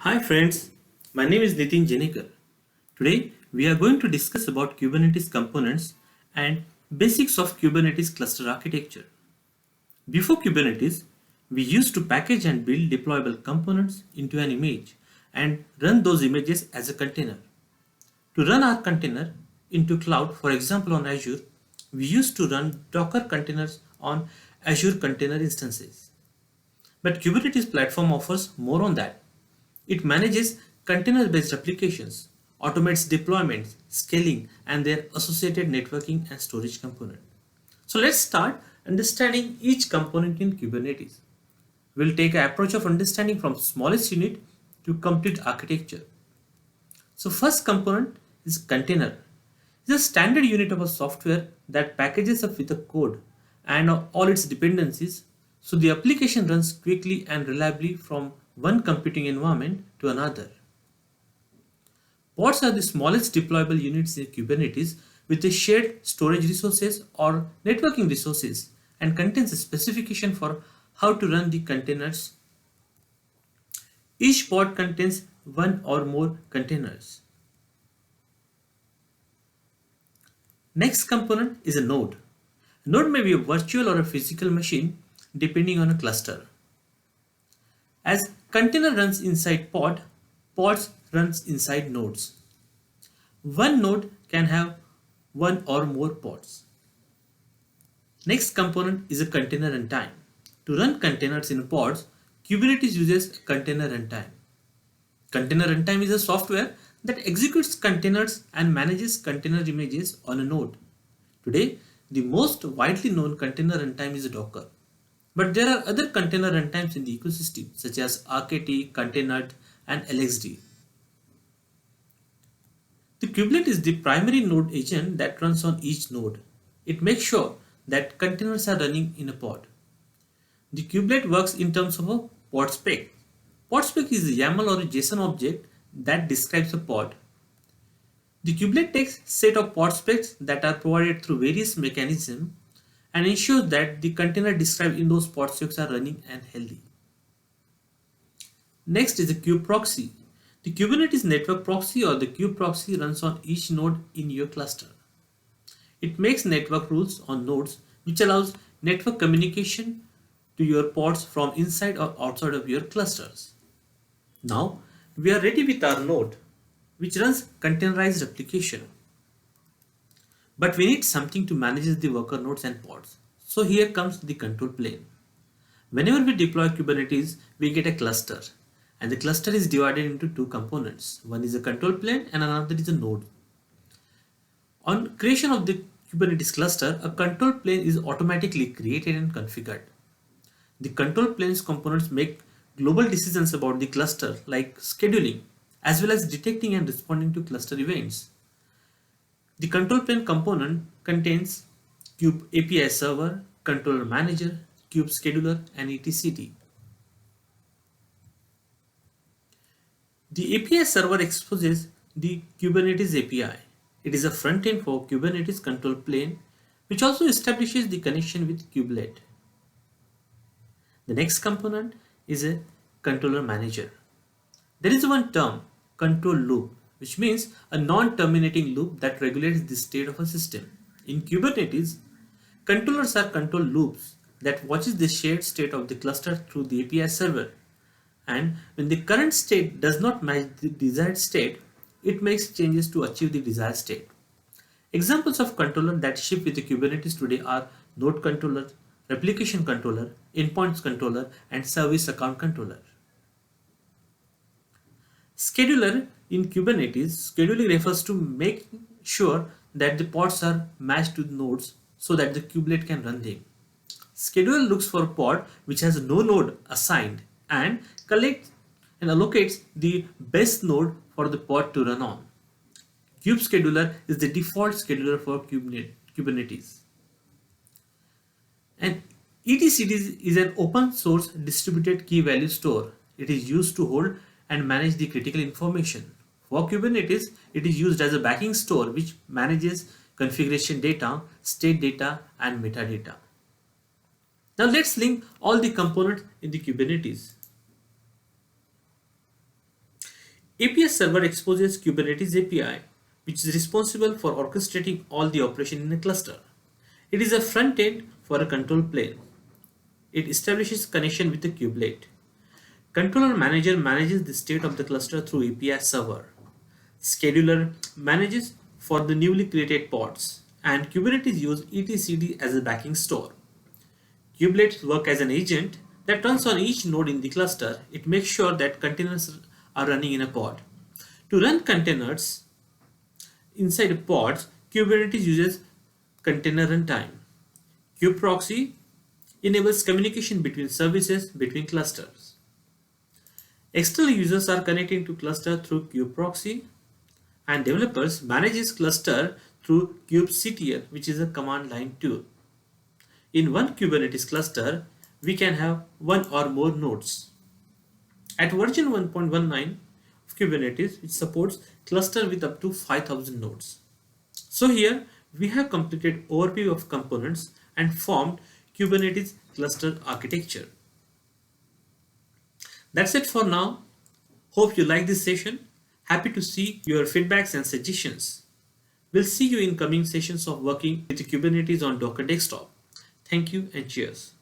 Hi friends, my name is Nitin Jenekar. Today we are going to discuss about Kubernetes components and basics of Kubernetes cluster architecture. Before Kubernetes, we used to package and build deployable components into an image and run those images as a container. To run our container into cloud, for example on Azure, we used to run Docker containers on Azure container instances. But Kubernetes platform offers more on that. It manages container-based applications, automates deployments, scaling, and their associated networking and storage component. So let's start understanding each component in Kubernetes. We'll take an approach of understanding from smallest unit to complete architecture. So first component is container. It's a standard unit of a software that packages up with a code and all its dependencies so the application runs quickly and reliably from one computing environment to another. Pods are the smallest deployable units in Kubernetes with a shared storage resources or networking resources and contains a specification for how to run the containers. Each pod contains one or more containers. Next component is a node. A node may be a virtual or a physical machine depending on a cluster. As container runs inside pod, pods runs inside nodes. One node can have one or more pods. Next component is a container runtime. To run containers in pods, Kubernetes uses a container runtime. Container runtime is a software that executes containers and manages container images on a node. Today, the most widely known container runtime is Docker. But there are other container runtimes in the ecosystem such as RKT, Containerd, and LXD. The kubelet is the primary node agent that runs on each node. It makes sure that containers are running in a pod. The kubelet works in terms of a pod spec. Pod spec is a YAML or a JSON object that describes a pod. The kubelet takes set of pod specs that are provided through various mechanisms and ensures that the container described in those pod specs are running and healthy. Next is the kube proxy. The Kubernetes network proxy or the kube proxy runs on each node in your cluster. It makes network rules on nodes which allows network communication to your pods from inside or outside of your clusters. Now we are ready with our node which runs containerized application. But we need something to manage the worker nodes and pods. So here comes the control plane. Whenever we deploy Kubernetes, we get a cluster. And the cluster is divided into two components. One is a control plane and another is a node. On creation of the Kubernetes cluster, a control plane is automatically created and configured. The control plane's components make global decisions about the cluster like scheduling as well as detecting and responding to cluster events. The control plane component contains Kube API server, controller manager, Kube scheduler and etcd. The API server exposes the Kubernetes API. It is a front end for Kubernetes control plane which also establishes the connection with kubelet. The next component is a controller manager. There is one term, control loop, which means a non-terminating loop that regulates the state of a system. In Kubernetes, controllers are control loops that watches the shared state of the cluster through the API server. And when the current state does not match the desired state, it makes changes to achieve the desired state. Examples of controllers that ship with the Kubernetes today are node controller, replication controller, endpoints controller, and service account controller. Scheduler in Kubernetes, scheduling refers to make sure that the pods are matched to nodes so that the kubelet can run them. Scheduler looks for a pod which has no node assigned and collects and allocates the best node for the pod to run on. Kube scheduler is the default scheduler for Kubernetes. And etcd is an open source distributed key value store. It is used to hold and manage the critical information. For Kubernetes, it is used as a backing store which manages configuration data, state data, and metadata. Now let's link all the components in the Kubernetes. API server exposes Kubernetes API, which is responsible for orchestrating all the operation in a cluster. It is a front end for a control plane. It establishes connection with the kubelet. Controller manager manages the state of the cluster through API server. Scheduler manages for the newly created pods, and Kubernetes use etcd as a backing store. Kubelets work as an agent that runs on each node in the cluster. It makes sure that containers are running in a pod. To run containers inside pods, Kubernetes uses container runtime. kubeproxy enables communication between services between clusters. External users are connecting to cluster through kubeproxy, and developers manage this cluster through kubectl, which is a command line tool. In one Kubernetes cluster, we can have one or more nodes. At version 1.19 of Kubernetes, which supports cluster with up to 5000 nodes. So here we have completed overview of components and formed Kubernetes cluster architecture. That's it for now. Hope you like this session. Happy to see your feedbacks and suggestions. We'll see you in coming sessions of working with Kubernetes on Docker Desktop. Thank you and cheers.